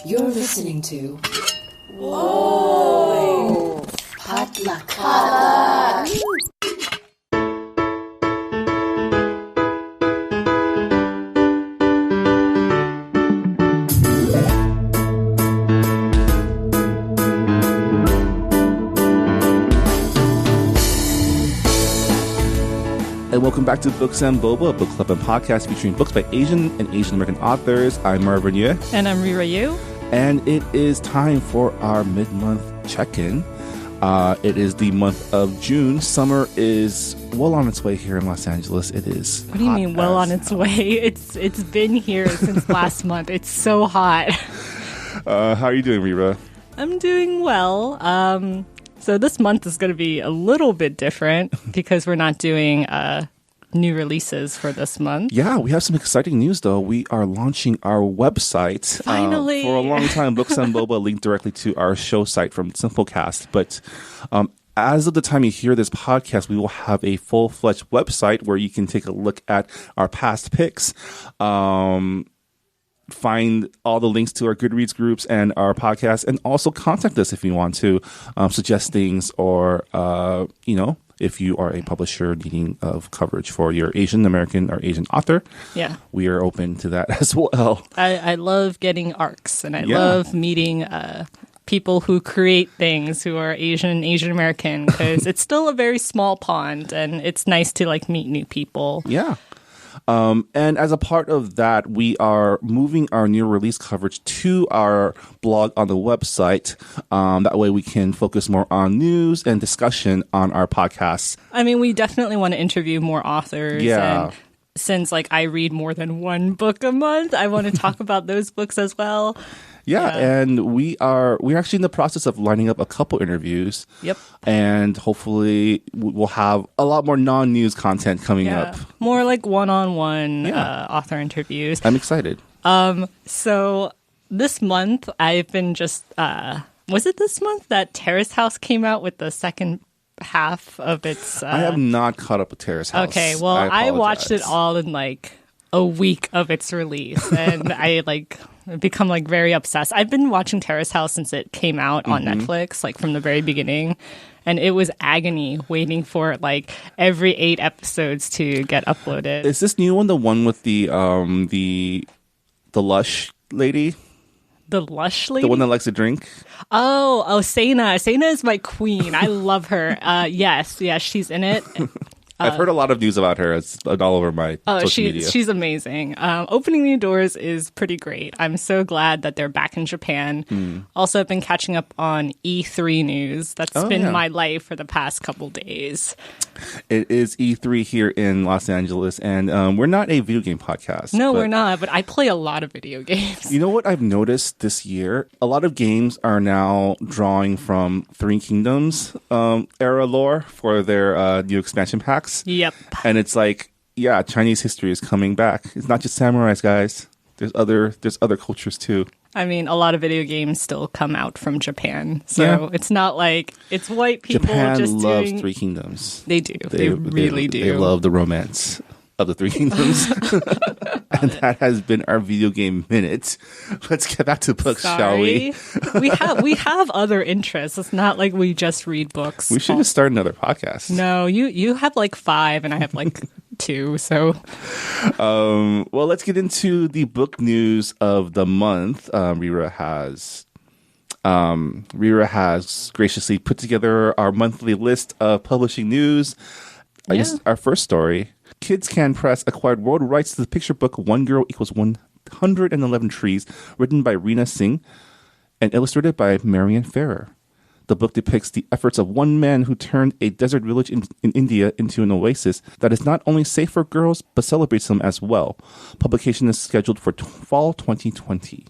You're listening to Whoa! Potluck. And welcome back to Books and Boba, a book club and podcast featuring books by Asian and Asian American authors. I'm Marvin Yue. And I'm Rira Yu. And it is time for our mid-month check-in. It is the month of June. Summer is well on its way here in Los Angeles. It is. What do you mean well on its way? It's been here since last month. It's so hot. How are you doing, Rira? I'm doing well. So this month is going to be a little bit different because we're not doing new releases for this month. Yeah, we have some exciting news, though. We are launching our website. Finally! For a long time, Books and Boba linked directly to our show site from Simplecast. But as of the time you hear this podcast, we will have a full-fledged website where you can take a look at our past picks, find all the links to our Goodreads groups and our podcast, and also contact us if you want to suggest things or, if you are a publisher needing of coverage for your Asian American or Asian author. Yeah. We are open to that as well. I love getting arcs, and I love meeting people who create things who are Asian American, because it's still a very small pond, and it's nice to meet new people. Yeah. And as a part of that, we are moving our new release coverage to our blog on the website. That way we can focus more on news and discussion on our podcasts. I mean, we definitely want to interview more authors. Yeah. And since I read more than one book a month, I want to talk about those books as well. Yeah, and we're actually in the process of lining up a couple interviews. Yep. And hopefully we'll have a lot more non-news content coming up. More one-on-one author interviews. I'm excited. So this month I've been just was it this month that Terrace House came out with the second half of its I have not caught up with Terrace House. Okay, well I watched it all in a week of its release, and I become very obsessed. I've been watching Terrace House since it came out on Netflix, from the very beginning, and it was agony waiting for every 8 episodes to get uploaded. Is this new one the one with the lush lady? The lush lady? The one that likes to drink? Oh, Sena. Sena is my queen. I love her. Yes, she's in it. I've heard a lot of news about her. It's all over my social media. She's amazing. Opening New Doors is pretty great. I'm so glad that they're back in Japan. Also, I've been catching up on E3 news. That's been my life for the past couple days. It is E3 here in Los Angeles, and we're not a video game podcast. No, we're not, but I play a lot of video games. You know what I've noticed this year? A lot of games are now drawing from Three Kingdoms era lore for their new expansion packs. Yep. And it's Chinese history is coming back. It's not just samurais, guys. There's other cultures too. I mean, a lot of video games still come out from Japan. So it's not it's white people Japan just loves doing... Three Kingdoms. They do. They really do. They love the romance of the Three Kingdoms. And that has been our video game minute. Let's get back to books, shall we? we have other interests. It's not like we just read books. We should just start another podcast. No, you have 5 and I have 2. So, well, let's get into the book news of the month. Rira has graciously put together our monthly list of publishing news. I guess our first story. Kids Can Press acquired world rights to the picture book One Girl Equals 111 Trees, written by Reena Singh and illustrated by Marianne Ferrer. The book depicts the efforts of one man who turned a desert village in India into an oasis that is not only safe for girls, but celebrates them as well. Publication is scheduled for fall 2020.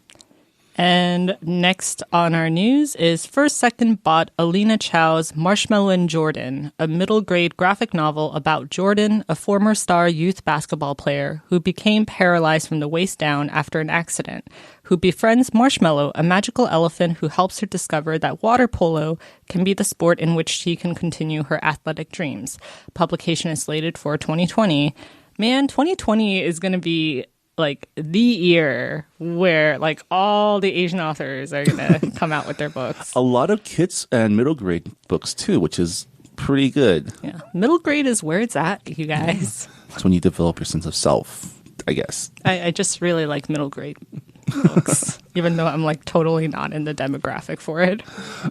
And next on our news is First Second bought Alina Chow's Marshmallow and Jordan, a middle-grade graphic novel about Jordan, a former star youth basketball player who became paralyzed from the waist down after an accident, who befriends Marshmallow, a magical elephant who helps her discover that water polo can be the sport in which she can continue her athletic dreams. Publication is slated for 2020. Man, 2020 is going to be like the year where like all the Asian authors are gonna come out with their books. A lot of kids and middle grade books too, which is pretty good. Yeah, middle grade is where it's at, you guys. That's when you develop your sense of self, I guess. I just really like middle grade books, even though I'm like totally not in the demographic for it.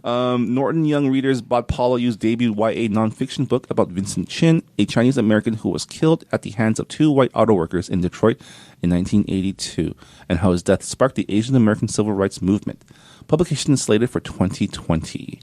Norton Young Readers bought Paula Yu's debut YA nonfiction book about Vincent Chin, a Chinese American who was killed at the hands of two white auto workers in Detroit in 1982, and how his death sparked the Asian American civil rights movement. Publication is slated for 2020.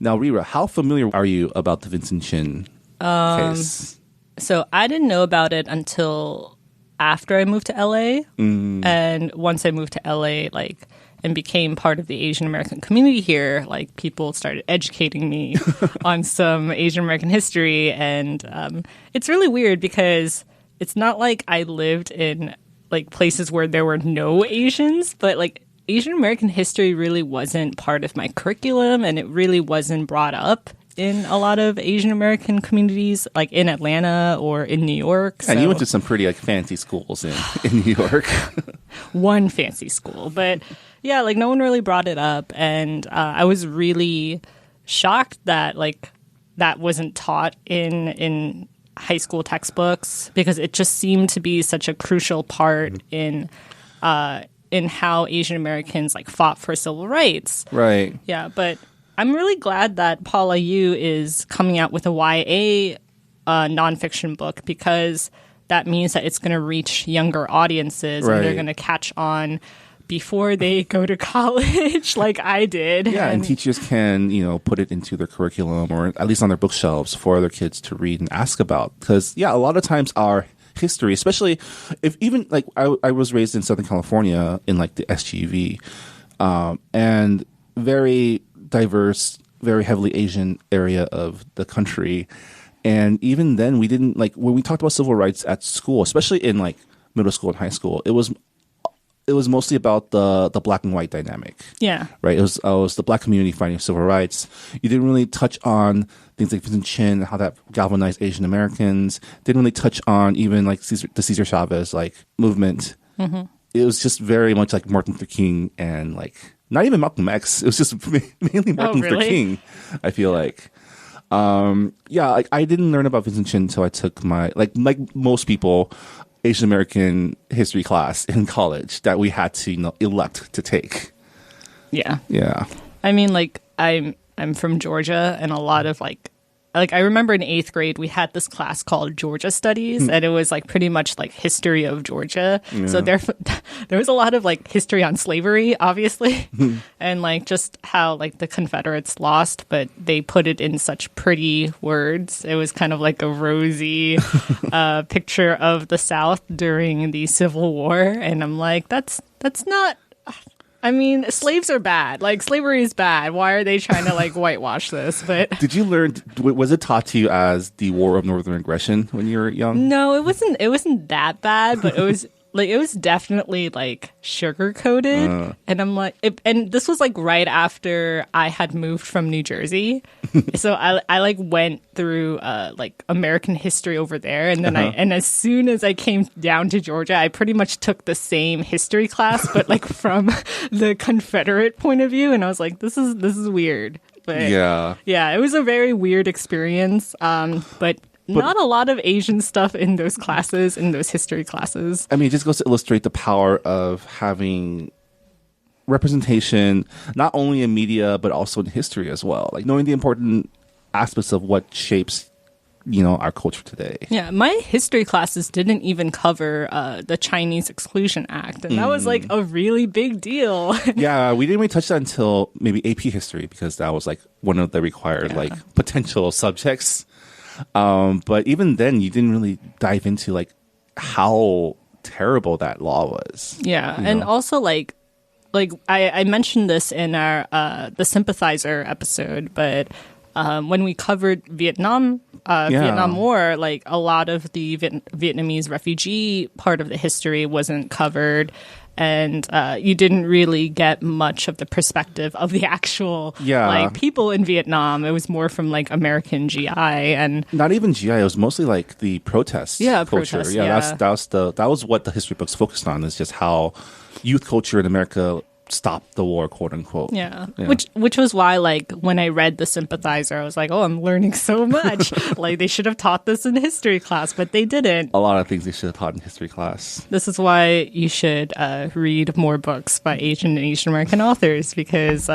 Now, Rira, how familiar are you about the Vincent Chin case? So I didn't know about it until after I moved to LA. And once I moved to LA, like, and became part of the Asian American community here, like, people started educating me on some Asian American history. And it's really weird because it's not like I lived in, like, places where there were no Asians, but, like, Asian American history really wasn't part of my curriculum, and it really wasn't brought up in a lot of Asian American communities, like in Atlanta or in New York. And you went to some pretty like fancy schools in New York. One fancy school. But yeah, like no one really brought it up. And I was really shocked that like that wasn't taught in high school textbooks, because it just seemed to be such a crucial part in how Asian Americans like fought for civil rights. Right. Yeah, but I'm really glad that Paula Yu is coming out with a YA nonfiction book, because that means that it's going to reach younger audiences, right, and they're going to catch on before they go to college like I did. Yeah, and teachers can, put it into their curriculum or at least on their bookshelves for other kids to read and ask about. Because, yeah, a lot of times our history, especially if even like I was raised in Southern California in like the SGV, and very diverse, very heavily Asian area of the country. And even then we didn't like, when we talked about civil rights at school, especially in like middle school and high school, it was mostly about the black and white dynamic. Yeah. Right. It was the black community fighting civil rights. You didn't really touch on things like Vincent Chin, how that galvanized Asian Americans. Didn't really touch on even like the Cesar Chavez like movement. Mm-hmm. It was just very much like Martin Luther King and like not even Malcolm X. It was just mainly Martin Luther King, I feel like. Yeah, I didn't learn about Vincent Chin until I took my, like most people, Asian American history class in college that we had to, elect to take. Yeah. Yeah. I mean, like, I'm from Georgia, and a lot of like I remember in 8th grade, we had this class called Georgia Studies, and it was like pretty much like history of Georgia. Yeah. So there was a lot of like history on slavery, obviously, and like just how like the Confederates lost, but they put it in such pretty words. It was kind of like a rosy picture of the South during the Civil War. And I'm like, that's not... I mean, slaves are bad. Like, slavery is bad. Why are they trying to, like, whitewash this? But did you learn, was it taught to you as the War of Northern Aggression when you were young? No, it wasn't that bad, but it was definitely, like, sugar-coated. And I'm like, and this was, like, right after I had moved from New Jersey. So I like, went through, like, American history over there. And then and as soon as I came down to Georgia, I pretty much took the same history class, but, like, from the Confederate point of view. And I was like, this is weird. But yeah, it was a very weird experience. But not a lot of Asian stuff in those classes, in those history classes. I mean, it just goes to illustrate the power of having representation, not only in media, but also in history as well. Like knowing the important aspects of what shapes, our culture today. Yeah, my history classes didn't even cover the Chinese Exclusion Act. And that was like a really big deal. Yeah, we didn't really touch that until maybe AP history, because that was like one of the required like potential subjects. But even then, you didn't really dive into like how terrible that law was. Yeah, and also like I mentioned this in our the Sympathizer episode, but when we covered Vietnam War, like a lot of the Vietnamese refugee part of the history wasn't covered. and you didn't really get much of the perspective of the actual like people in Vietnam. It was more from like American GI and not even GI. It was mostly like the protest culture. Protests, that was what the history books focused on. Is just how youth culture in America stopped the war, quote unquote. Yeah. Which was why, like, when I read The Sympathizer, I was like, oh, I'm learning so much. Like, they should have taught this in history class, but they didn't. A lot of things they should have taught in history class. This is why you should read more books by Asian and Asian American authors, because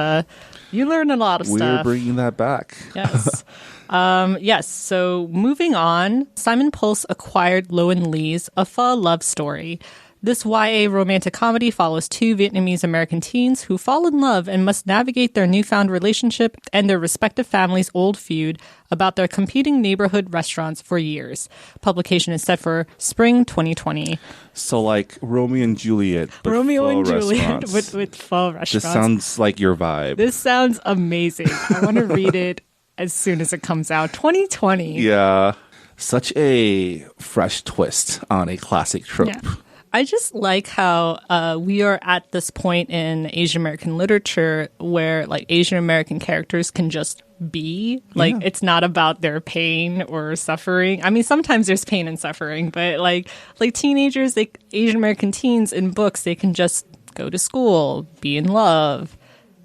you learn a lot of stuff. We're bringing that back. Yes. Yes. So moving on, Simon Pulse acquired Lo and Lee's A Pho Love Story. This YA romantic comedy follows two Vietnamese American teens who fall in love and must navigate their newfound relationship and their respective families' old feud about their competing neighborhood restaurants for years. Publication is set for spring 2020. So like Romeo and Juliet, but Romeo and Juliet restaurants. with pho restaurants. This sounds like your vibe. This sounds amazing. I want to read it as soon as it comes out. 2020. Yeah. Such a fresh twist on a classic trope. Yeah. I just like how we are at this point in Asian American literature where like Asian American characters can just be. Like it's not about their pain or suffering. I mean, sometimes there's pain and suffering, but like teenagers, like Asian American teens in books, they can just go to school, be in love,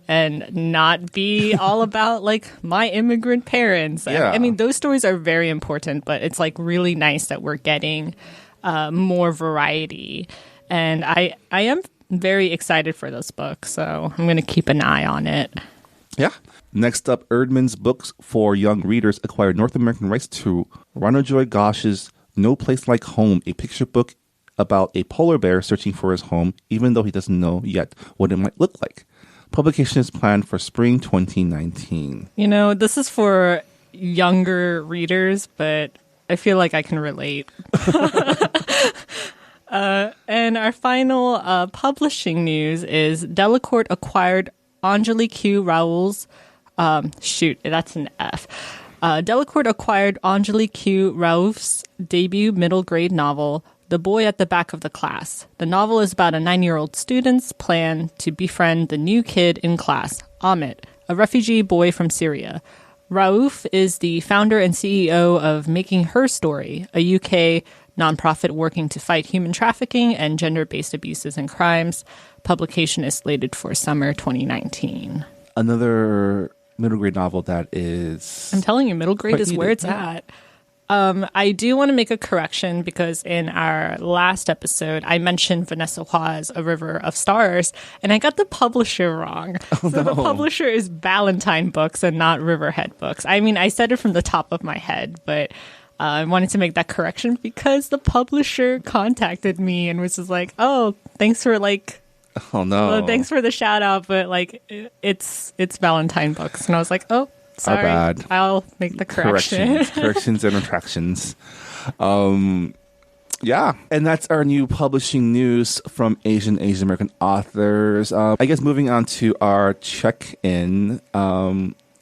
and not be all about like my immigrant parents. Yeah. I mean, those stories are very important, but it's like really nice that we're getting more variety. And I am very excited for this book, so I'm going to keep an eye on it. Yeah. Next up, Erdman's books for young readers acquired North American rights to Ranojoy Ghosh's No Place Like Home, a picture book about a polar bear searching for his home, even though he doesn't know yet what it might look like. Publication is planned for spring 2019. You know, this is for younger readers, but I feel like I can relate. And our final publishing news is Delacorte acquired Anjali Q. Raoul's that's an F. Delacorte acquired Anjali Q. Raoul's debut middle grade novel, The Boy at the Back of the Class. The novel is about a 9-year-old student's plan to befriend the new kid in class, Amit, a refugee boy from Syria. Raouf is the founder and CEO of Making Her Story, a UK nonprofit working to fight human trafficking and gender-based abuses and crimes. Publication is slated for summer 2019. Another middle grade novel that is... I'm telling you, middle grade is where it's at. I do want to make a correction because in our last episode, I mentioned Vanessa Hua's A River of Stars, and I got the publisher wrong. The publisher is Ballantine Books and not Riverhead Books. I mean, I said it from the top of my head, but I wanted to make that correction because the publisher contacted me and was just like, oh, thanks for like... Oh, no. Well, thanks for the shout out, but like it's Ballantine Books. And I was like, oh, sorry. Our bad. I'll make the correction. Corrections and retractions. Yeah. And that's our new publishing news from Asian American authors. I guess moving on to our check-in.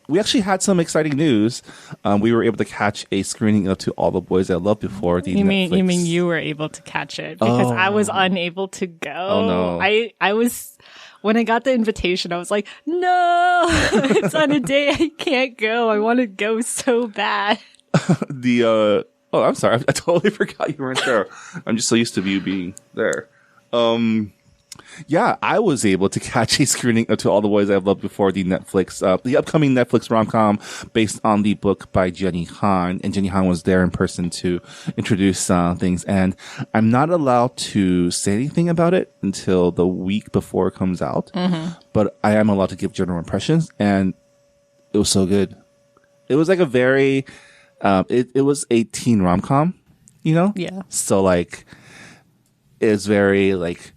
We actually had some exciting news. We were able to catch a screening of To All the Boys I Loved Before. You mean you were able to catch it because I was unable to go. Oh no! I was when I got the invitation. I was like, no, it's on a day I can't go. I want to go so bad. I'm sorry. I totally forgot you weren't there. I'm just so used to you being there. Yeah, I was able to catch a screening of To All the Boys I've Loved Before, the upcoming Netflix rom-com based on the book by Jenny Han. And Jenny Han was there in person to introduce things. And I'm not allowed to say anything about it until the week before it comes out. Mm-hmm. But I am allowed to give general impressions. And it was so good. It was like a very, it was a teen rom-com, you know? Yeah. So like, it's very like,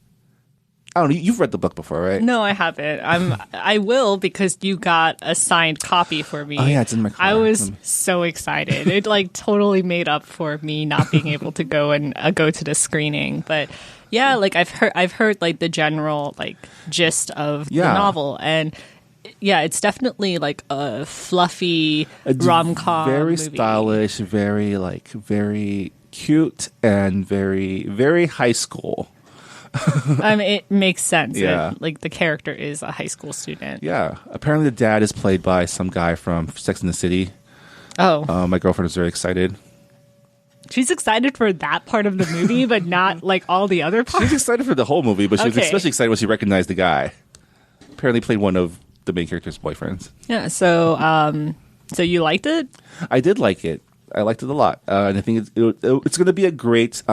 I don't know. You've read the book before, right? No, I haven't. I will because you got a signed copy for me. Oh yeah, it's in my car. I was so excited. It like totally made up for me not being able to go and go to the screening. But yeah, like I've heard like the general like gist of the novel, and yeah, it's definitely like a fluffy rom-com, very movie. Stylish, very cute, and very very high school. I mean, it makes sense. Yeah. Like the character is a high school student. Yeah. Apparently, the dad is played by some guy from Sex and the City. Oh, My girlfriend is very excited. she's excited for that part of the movie, but not like all the other parts. She's excited for the whole movie, but she was Okay. especially excited when she recognized the guy. Apparently, played one of the main character's boyfriends. Yeah. So you liked it? I did like it. I liked it a lot, and I think it's going to be a great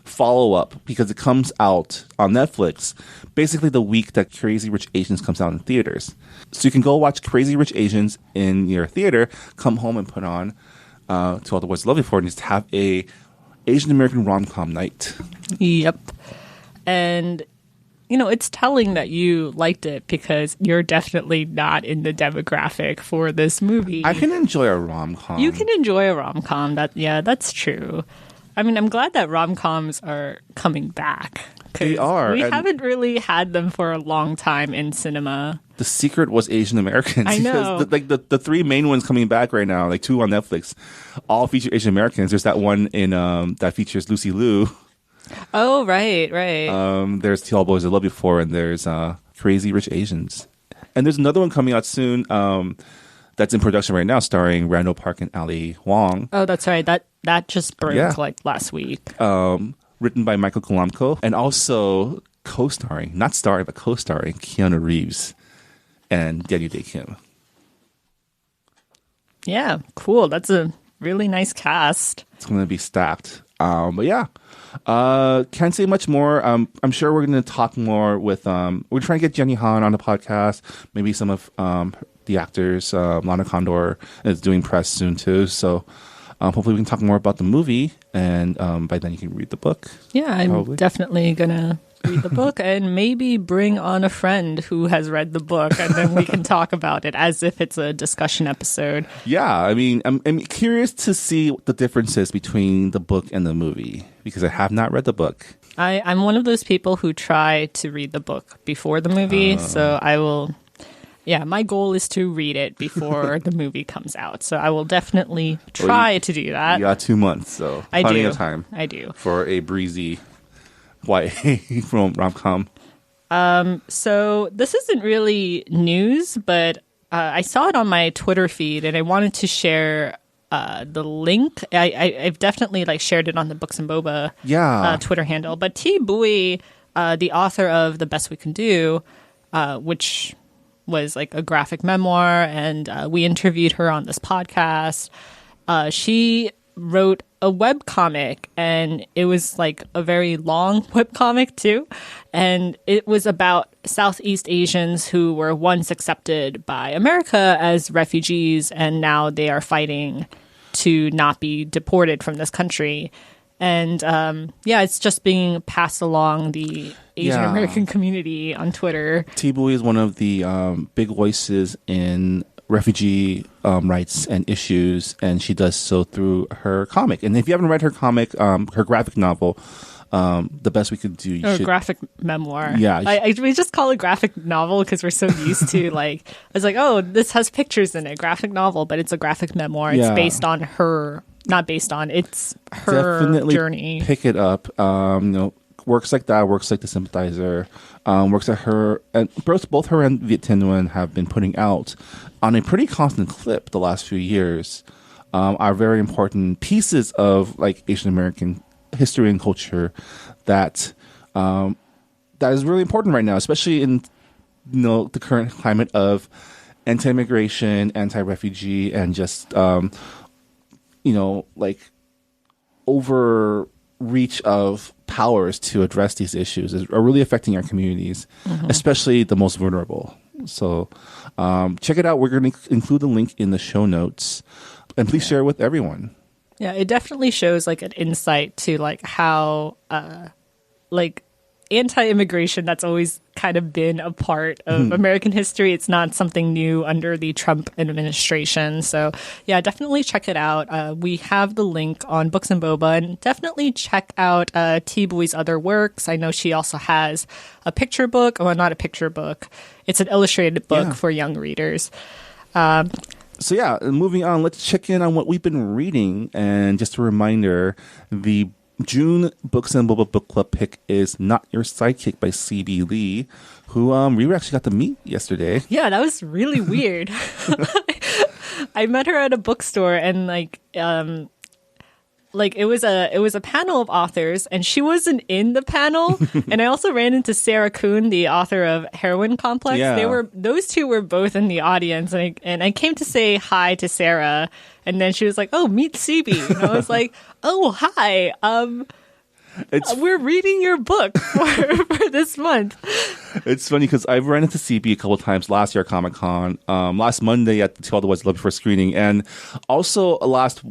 follow up because it comes out on Netflix basically the week that Crazy Rich Asians comes out in theaters. So you can go watch Crazy Rich Asians in your theater, come home and put on To All the Boys I Love You For, and just have a Asian American rom-com night. Yep. And it's telling that you liked it because you're definitely not in the demographic for this movie. I can enjoy a rom-com. You can enjoy a rom-com. That's true. I mean, I'm glad that rom-coms are coming back. 'Cause They are, We and- haven't really had them for a long time in cinema. The secret was Asian Americans. I know. Because the three main ones coming back right now, like 2 on Netflix, all feature Asian Americans. There's that one in that features Lucy Liu. Oh, right. There's To All Boys I Love You For, and there's Crazy Rich Asians. And there's another one coming out soon that's in production right now, starring Randall Park and Ali Wong, Oh, that's right. That just broke Yeah. like last week. written by Michael Kalamko, and also co-starring, not starring, but co-starring Keanu Reeves and Daniel Day Kim. Yeah, cool. That's a really nice cast. It's going to be stacked. But yeah, can't say much more. I'm sure we're going to talk more with. We're trying to get Jenny Han on the podcast. Maybe some of the actors. Lana Condor is doing press soon too. So hopefully we can talk more about the movie, and by then you can read the book. Yeah, I'm Probably. definitely gonna read the book and maybe bring on a friend who has read the book, and then we can talk about it as if it's a discussion episode. Yeah, I mean, I'm curious to see what the differences between the book and the movie because I have not read the book. I'm one of those people who try to read the book before the movie, so I will. Yeah, my goal is to read it before the movie comes out, so I will definitely try to do that. You got 2 months, so I plenty do. of time I do. for a breezy YA from rom-com. So this isn't really news, but I saw it on my Twitter feed, and I wanted to share the link. I've definitely shared it on the Books and Boba Twitter handle. But T. Bui, the author of The Best We Can Do, which was a graphic memoir, and we interviewed her on this podcast. She wrote a webcomic, and it was a very long webcomic too, and it was about Southeast Asians who were once accepted by America as refugees, and now they are fighting to not be deported from this country. And it's just being passed along the Asian American community on Twitter. T-Bui is one of the big voices in refugee rights and issues, and she does so through her comic. And if you haven't read her comic, her graphic novel, The Best We Could Do, you should. Graphic memoir. Yeah. We just call it graphic novel because we're so used to it's oh, this has pictures in it, graphic novel, but it's a graphic memoir. It's Yeah. based on her, not based on, it's her Definitely journey. pick it up. Works like that, works like The Sympathizer, works at her, and both her and Viet Thanh Nguyen have been putting out on a pretty constant clip the last few years are very important pieces of Asian American history and culture that is really important right now, especially in the current climate of anti-immigration, anti-refugee, and just overreach of powers to address these issues are really affecting our communities, especially the most vulnerable. So check it out. We're going to include the link in the show notes, and please share it with everyone. Yeah, it definitely shows an insight to how anti-immigration, that's always kind of been a part of American history. It's not something new under the Trump administration. So yeah, definitely check it out. We have the link on Books and Boba, and definitely check out T. Bui's other works. I know she also has a picture book. Well, not a picture book. It's an illustrated book for young readers. So yeah, moving on, let's check in on what we've been reading. And just a reminder, the June Books and Boba Book Club pick is Not Your Sidekick by CB Lee, who we actually got to meet yesterday. Yeah, that was really weird. I met her at a bookstore and it was a panel of authors and she wasn't in the panel. And I also ran into Sarah Kuhn, the author of Heroine Complex. Yeah. Those two were both in the audience, and I came to say hi to Sarah, and then she was like, "Oh, meet CB." And I was like, "Oh, hi. We're reading your book for this month." It's funny because I've run into CB a couple of times last year at Comic-Con, last Monday at the To All the Ones Love Before screening, and also last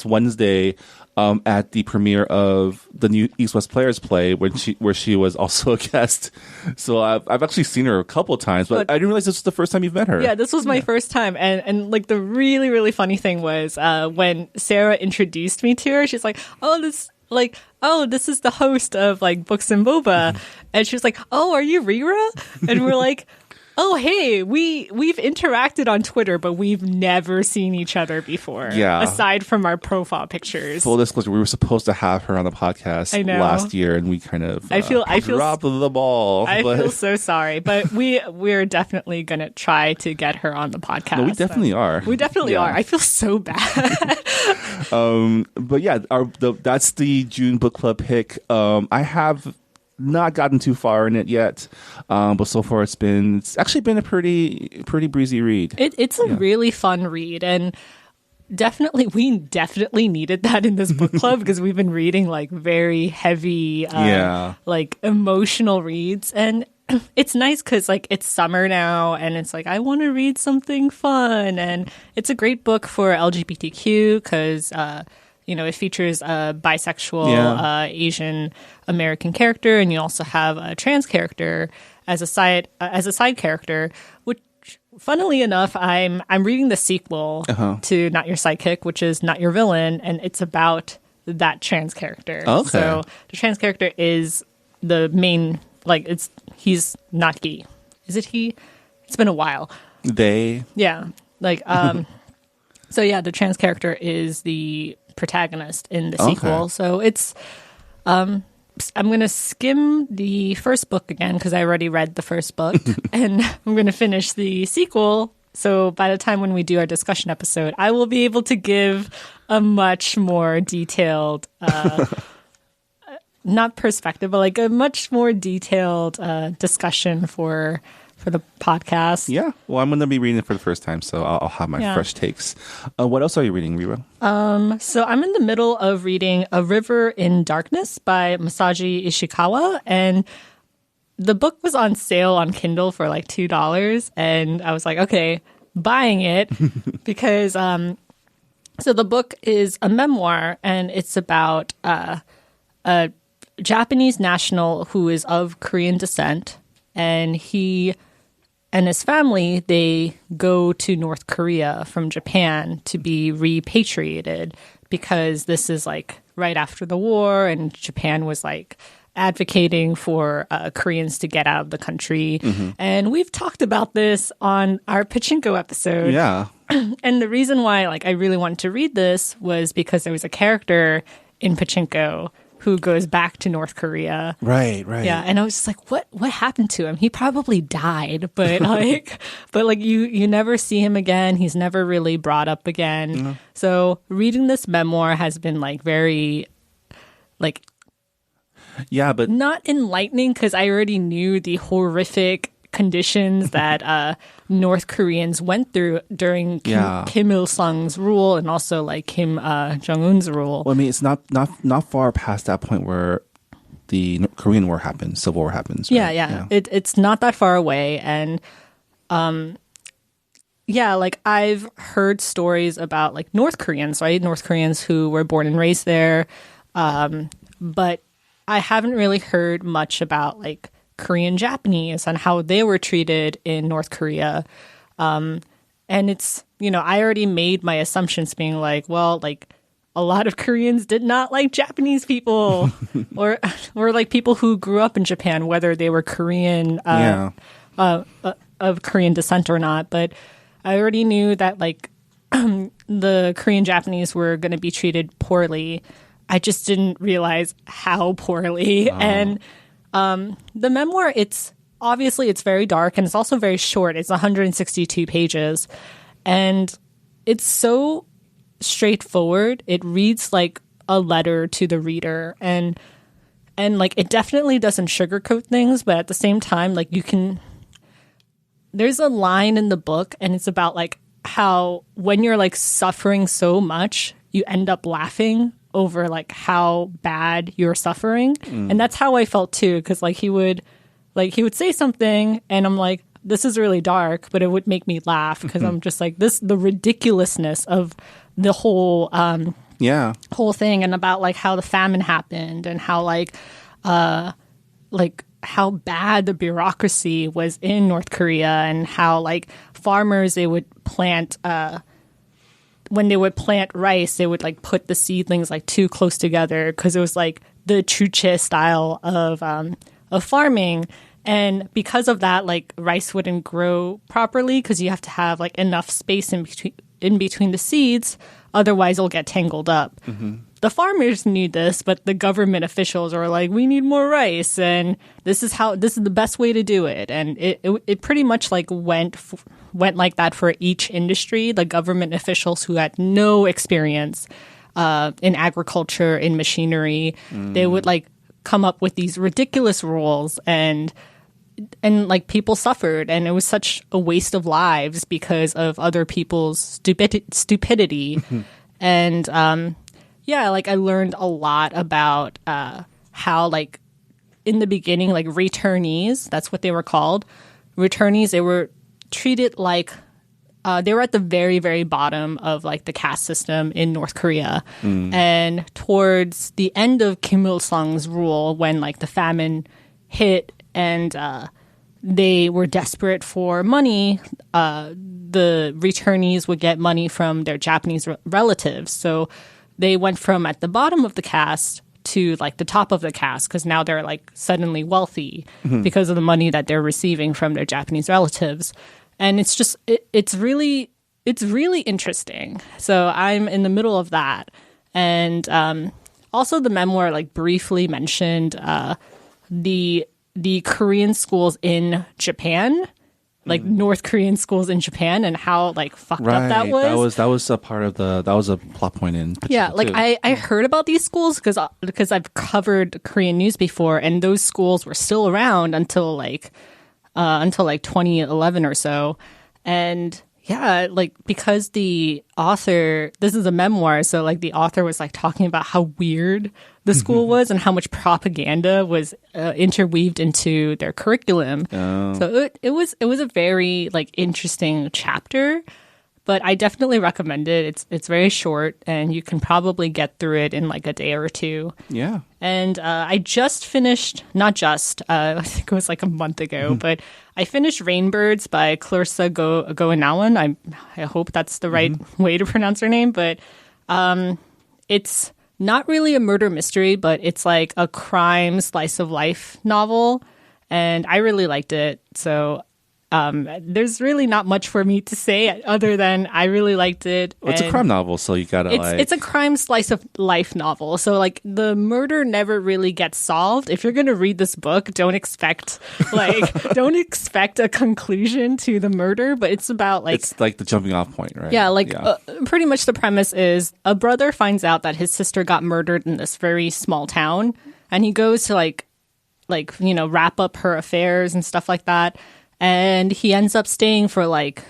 Wednesday at the premiere of the new East West Players play where she was also a guest. So I've actually seen her a couple of times, but I didn't realize this was the first time you've met her. Yeah, this was my first time. And like the really, really funny thing was when Sarah introduced me to her, she's like, this is the host of like Books and Boba. And she was like, "Oh, are you Rira?" And we're like, "Oh, hey, we've interacted on Twitter, but we've never seen each other before." Yeah. Aside from our profile pictures. Full disclosure, we were supposed to have her on the podcast last year, and we kind of dropped the ball. I feel so sorry, but we're definitely gonna try to get her on the podcast. No, we definitely are. We definitely are. I feel so bad. But yeah, that's the June book club pick. I have not gotten too far in it yet, but so far it's actually been a pretty breezy read. It's a really fun read, and we definitely needed that in this book club because we've been reading like very heavy, like emotional reads, and it's nice because like it's summer now, and it's like I want to read something fun, and it's a great book for LGBTQ because it features a bisexual Asian American character, and you also have a trans character as a side character. Which, funnily enough, I'm reading the sequel to Not Your Sidekick, which is Not Your Villain, and it's about that trans character. Okay. So the trans character is the main. He's not he. Is it he? It's been a while. They. Yeah. So yeah, the trans character is the protagonist in the sequel. So it's I'm going to skim the first book again because I already read the first book and I'm going to finish the sequel. So by the time when we do our discussion episode, I will be able to give a much more detailed not perspective, but like a much more detailed discussion for the podcast. Yeah. Well, I'm going to be reading it for the first time, so I'll have my fresh takes. What else are you reading, Rira? So I'm in the middle of reading A River in Darkness by Masaji Ishikawa, and the book was on sale on Kindle for like $2, and I was like, okay, buying it because so the book is a memoir, and it's about a Japanese national who is of Korean descent, and he and his family, they go to North Korea from Japan to be repatriated because this is like right after the war, and Japan was like advocating for Koreans to get out of the country. And we've talked about this on our Pachinko episode. Yeah. And the reason why like I really wanted to read this was because there was a character in Pachinko who goes back to North Korea. Right. Yeah, and I was just like, what happened to him? He probably died, but like you never see him again. He's never really brought up again. So reading this memoir has been like very like but not enlightening because I already knew the horrific conditions that North Koreans went through during Kim Il-sung's rule and also like Kim Jong-un's rule. Well, I mean, it's not far past that point where the Korean War happens, Civil War happens. Right? Yeah. It's not that far away, and like I've heard stories about like North Koreans, right? North Koreans who were born and raised there, but I haven't really heard much about like Korean Japanese and how they were treated in North Korea. And it's, I already made my assumptions being like, well, like a lot of Koreans did not like Japanese people or like people who grew up in Japan, whether they were Korean, of Korean descent or not. But I already knew that like the Korean Japanese were going to be treated poorly. I just didn't realize how poorly. And the memoir, it's very dark, and it's also very short. It's 162 pages, and it's so straightforward. It reads like a letter to the reader, and like it definitely doesn't sugarcoat things, but at the same time, like there's a line in the book, and it's about like how when you're like suffering so much, you end up laughing over like how bad you're suffering. And that's how I felt too, because he would say something and I'm like, this is really dark, but it would make me laugh because I'm just like, the ridiculousness of the whole whole thing, and about like how the famine happened, and how like how bad the bureaucracy was in North Korea, and how like farmers, they would plant when they would plant rice, they would like put the seedlings like too close together because it was like the chuche style of farming. And because of that, like rice wouldn't grow properly because you have to have like enough space in between the seeds. Otherwise, it'll get tangled up. The farmers knew this, but the government officials are like, we need more rice, and this is the best way to do it. And it pretty much like went like that for each industry. The government officials who had no experience in agriculture, in machinery, they would like come up with these ridiculous rules, and like people suffered, and it was such a waste of lives because of other people's stupidity. And like I learned a lot about how like in the beginning, like returnees, that's what they were called. Returnees, they were treated like they were at the very, very bottom of like the caste system in North Korea. And towards the end of Kim Il-sung's rule, when like the famine hit and they were desperate for money, the returnees would get money from their Japanese relatives. So they went from at the bottom of the caste to like the top of the caste, because now they're like suddenly wealthy because of the money that they're receiving from their Japanese relatives. And it's just, it's really interesting. So I'm in the middle of that. And also the memoir like briefly mentioned the Korean schools in Japan, like North Korean schools in Japan, and how like fucked up that was. That was a part of that was a plot point in. Yeah, like I heard about these schools because I've covered Korean news before, and those schools were still around until like 2011 or so. And yeah, like because the author, this is a memoir, so like the author was like talking about how weird the school was and how much propaganda was interweaved into their curriculum. So it was a very like interesting chapter, but I definitely recommend it. It's very short, and you can probably get through it in like a day or two. Yeah. And I just finished, not just, I think it was like a month ago, but I finished Rainbirds by Clarissa Goenawan. I hope that's the right way to pronounce her name, but it's not really a murder mystery, but it's like a crime slice of life novel, and I really liked it. So there's really not much for me to say other than I really liked it. Well, it's a crime novel, so you gotta it's a crime slice of life novel. So like the murder never really gets solved. If you're gonna read this book, don't expect a conclusion to the murder. But it's about like it's like the jumping off point, right? Yeah, like pretty much the premise is a brother finds out that his sister got murdered in this very small town, and he goes to like wrap up her affairs and stuff like that. And he ends up staying for like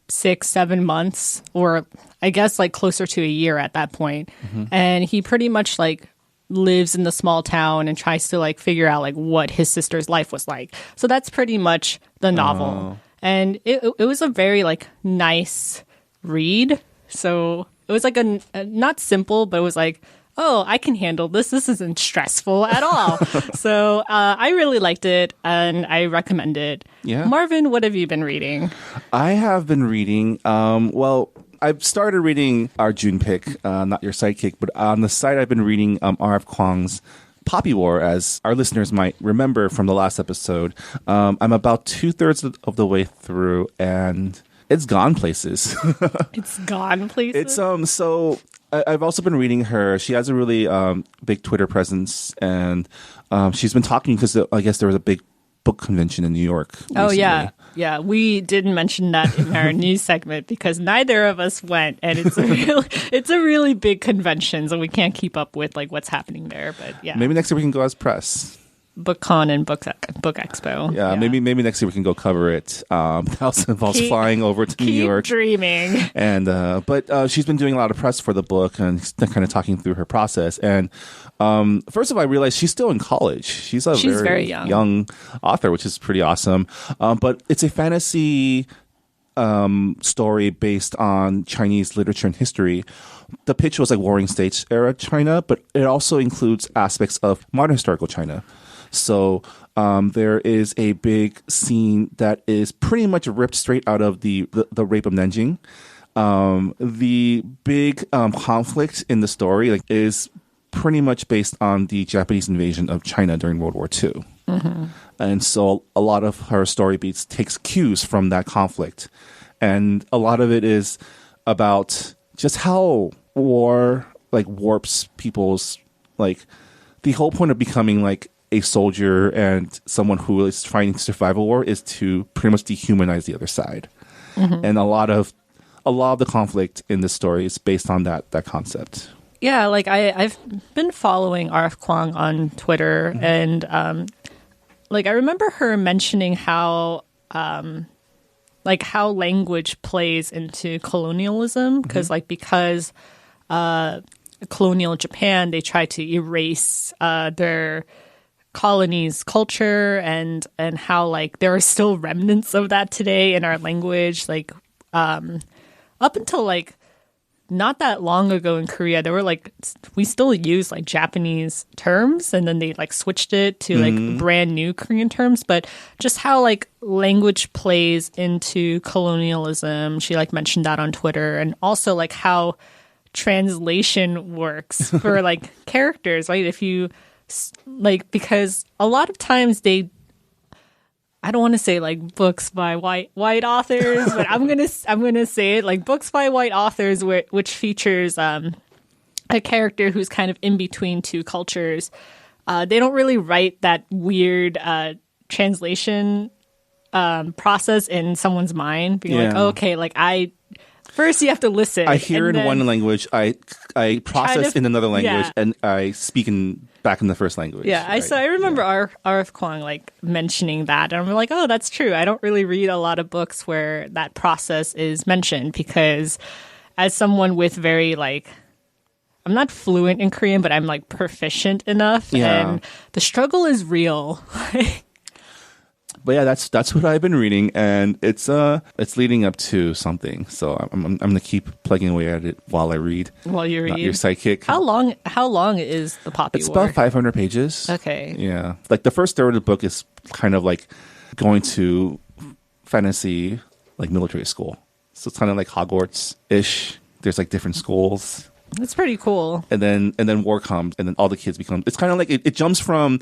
6-7 months, or I guess like closer to a year at that point. And he pretty much like lives in the small town and tries to like figure out like what his sister's life was like. So that's pretty much the novel. And it was a very like nice read. So it was like a not simple, but it was like, oh, I can handle this. This isn't stressful at all. So I really liked it, and I recommend it. Yeah. Marvin, what have you been reading? I have been reading, I've started reading our June pick, Not Your Sidekick, but on the side I've been reading R.F. Kuang's Poppy War, as our listeners might remember from the last episode. I'm about 2/3 of the way through, and it's gone places. It's gone places? It's so I've also been reading her. She has a really big Twitter presence, and she's been talking because I guess there was a big book convention in New York recently. Oh, yeah. Yeah, we didn't mention that in our news segment because neither of us went, and it's a really big convention, so we can't keep up with like what's happening there. But yeah, Maybe next year we can go as press. BookCon and Book Expo. Yeah, maybe next year we can go cover it. That also involves flying over to New York. Dreaming. And but she's been doing a lot of press for the book and kind of talking through her process. And first of all, I realized she's still in college. She's very young author, which is pretty awesome. But it's a fantasy story based on Chinese literature and history. The pitch was like Warring States era China, but it also includes aspects of modern historical China. So there is a big scene that is pretty much ripped straight out of the rape of Nanjing. The big conflict in the story is pretty much based on the Japanese invasion of China during World War II. Mm-hmm. And so a lot of her story beats takes cues from that conflict. And a lot of it is about just how war warps people's the whole point of becoming a soldier and someone who is fighting to survive a war is to pretty much dehumanize the other side. Mm-hmm. And a lot of the conflict in this story is based on that concept. Yeah, I've been following RF Kwong on Twitter, mm-hmm. and I remember her mentioning how how language plays into colonialism because because colonial Japan, they try to erase their colonies' culture and how there are still remnants of that today in our language. Up until not that long ago in Korea, there were we still use Japanese terms, and then they switched it to brand new Korean terms. But just how language plays into colonialism, she mentioned that on Twitter, and also how translation works for characters, right? If you because a lot of times I don't want to say books by white authors, but I'm gonna say it books by white authors, which features a character who's kind of in between two cultures. They don't really write that weird translation process in someone's mind, being first you have to listen. I hear in one language, I process in another language, and I speak back in the first language. Yeah, right? I remember RF Kwong mentioning that, and I'm oh, that's true. I don't really read a lot of books where that process is mentioned because, as someone with very I'm not fluent in Korean, but I'm proficient enough, and the struggle is real. But yeah, that's what I've been reading, and it's leading up to something. So I'm gonna keep plugging away at it while I read. While you read, not your sidekick. How long is the Poppy It's War? about 500 pages. Okay. Yeah, the first third of the book is kind of going to fantasy military school. So it's kind of Hogwarts ish. There's different schools. That's pretty cool. And then war comes, and then all the kids become. It's kind of it jumps from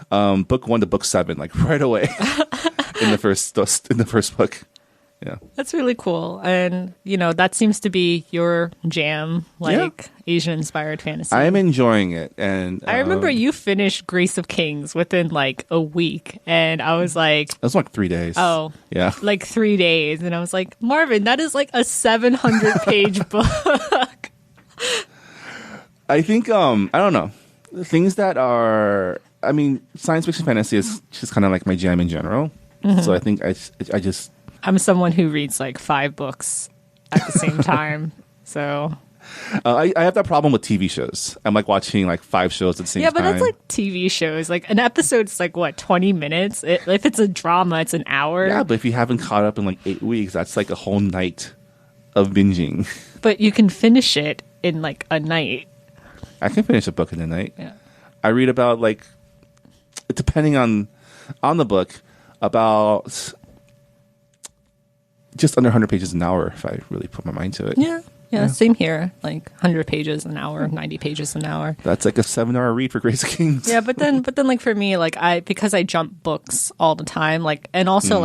book 1 to book 7 right away in the first book. Yeah, that's really cool, and that seems to be your jam, Asian inspired fantasy. I am enjoying it, and I remember you finished Grace of Kings within a week, and I was it was 3 days. Oh, yeah, 3 days, and I was Marvin, that is a 700-page book. I think I don't know, things that are. I mean, science fiction fantasy is just kind of my jam in general. Mm-hmm. So I think I just. I'm someone who reads 5 books at the same time. So. I have that problem with TV shows. I'm watching 5 shows at the same time. Yeah, but that's TV shows. An episode's 20 minutes? If it's a drama, it's an hour. Yeah, but if you haven't caught up in 8 weeks, that's a whole night of binging. But you can finish it in a night. I can finish a book in a night. Yeah. I read about depending on the book, about just under 100 pages an hour if I really put my mind to it. Yeah, same here. 100 pages an hour, 90 pages an hour. That's a 7-hour read for Grace of Kings. Yeah, but then for me, because I jump books all the time, and also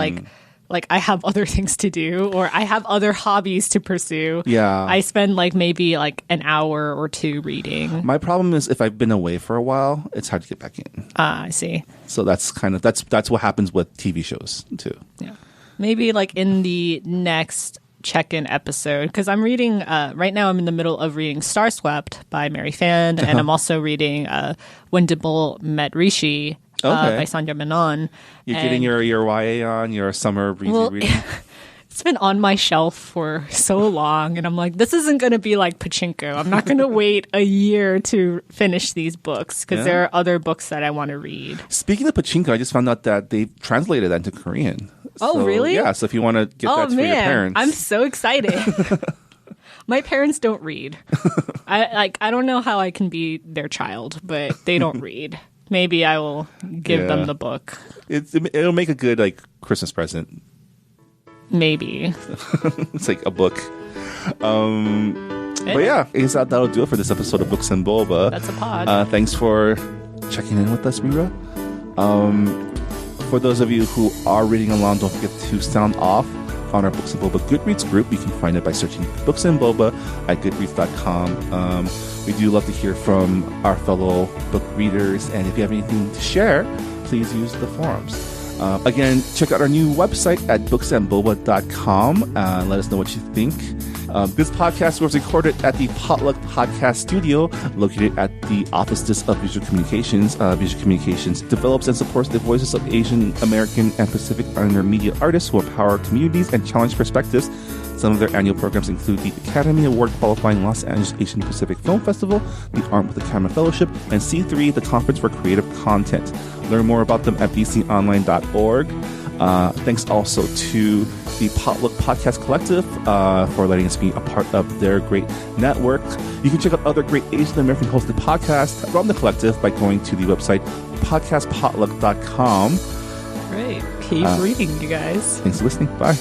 like I have other things to do or I have other hobbies to pursue. Yeah. I spend like maybe like an hour or two reading. My problem is if I've been away for a while, it's hard to get back in. I see. So that's what happens with TV shows too. Yeah. Maybe like in the next check-in episode, because I'm reading right now I'm in the middle of reading Star Swept by Mary Fan, and I'm also reading When Dimple Met Rishi by Sandhya Menon. You're getting your YA on, your summer breezy reading. It's been on my shelf for so long, and I'm like, this isn't going to be like Pachinko. I'm not going to wait a year to finish these books because there are other books that I want to read. Speaking of Pachinko, I just found out that they've translated that into Korean. Oh, really? Yeah, so if you want to get that for your parents. I'm so excited. My parents don't read. I don't know how I can be their child, but they don't read. Maybe I will give them the book. It'll make a good like Christmas present. Maybe. It's like a book. But yeah, I guess that'll do it for this episode of Books and Boba. That's a pod. Thanks for checking in with us, Mira. For those of you who are reading along, don't forget to sound off on our Books and Boba Goodreads group. You can find it by searching Books and Boba at goodreads.com. We do love to hear from our fellow book readers, and if you have anything to share, please use the forums. Again, check out our new website at booksandboba.com. Let us know what you think. This podcast was recorded at the Potluck Podcast Studio, located at the offices of Visual Communications. Visual Communications develops and supports the voices of Asian, American, and Pacific Islander media artists who empower communities and challenge perspectives. Some of their annual programs include the Academy Award qualifying Los Angeles Asian Pacific Film Festival, the Armed with the Camera Fellowship, and C3, the Conference for Creative Content. Learn more about them at bconline.org. Thanks also to the Potluck Podcast Collective for letting us be a part of their great network. You can check out other great Asian American hosted podcasts from the collective by going to the website podcastpotluck.com. Great. Keep reading, you guys. Thanks for listening. Bye.